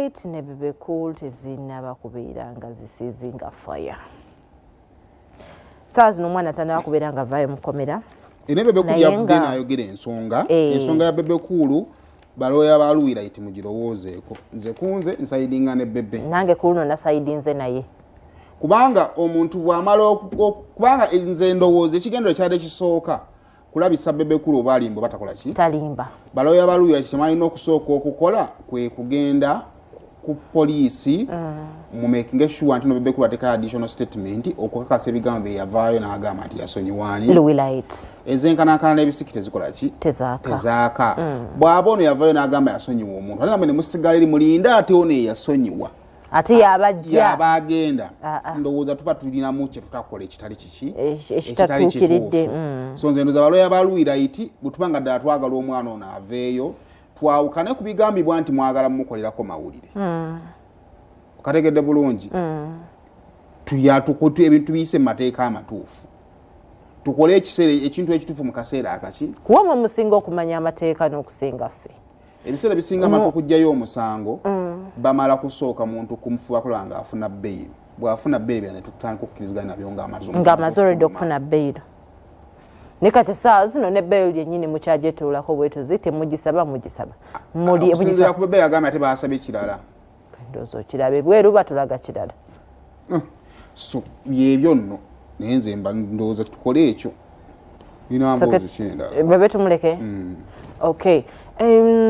Light ne Bebe Cool tezinaba kubeera nga zisizinga fire. Saazi n'omwana tanaba kubeera nga vayo mukomera. Ene Bebe Cool yavudde n'ayogera ensonga. Ensonga ya Bebe Cool baloya ba Light mugirowoozeeko. Nze kunze nsayidinga ne Bebe. Nange Cool no nasayidinze naye. Kubanga omuntu bw'amala kubanga nze ndowooza ekigendero kyadde kisooka kulabisa Bebe Cool oba alimba batakola ki? Talimba. Baloya ba Light tebalina okusooka okukola kwe kugenda ku poliisi mu making sure nti no Bebe Cool ateka additional statement okukakasa ebigambo bye yavaayo n'agamba nti yasonyiwaani. Light. Ezenkanankana n'ebisiki tezikola ki? Tezaaka. Bw'aba ono yavaayo n'agamba yasonyiwa omuntu ate namwe ne musigala eri mulinda ate ono yasonyiwa. Ate yaba agenda. Ndowooza tuba tulinamu kye tutakola ekitali kiki? Ekitali kituufu. So nze ndoza baloya ba Light butubanga ddala twagala omwana ono aveeyo twawukane ku bigambibwa nti mwagala mumukolerako mawulire. Kategedde bulungi. Tuyatukutu ebintu biyise mu mateeka amatuufu. Tukole ekintu ekituufu mu kaseera akaki. Kuba mu musinga okumanya amateeka n'okusinga ffe. Ebiseera bisinga amatu okujjayo omusango bamala kusooka muntu kumufuba kulanga afuna bail. Bw'afuna bail bya ne tutandika okukkiriziganya nabyo ng'amaze already okufuna bail. Ne kati saa zino ne bail yennyini mukyagyetoolako bwetuzi temugisaba. Okusinziira ku Bebe yagambye ate baasabye kirala. Ndowooza kirabe bweru batulaga kirala. So byebyo nno naye nze mba ndowooza tukole ekyo. Bino amboozi kyendala. Bebe tumuleke? Okay.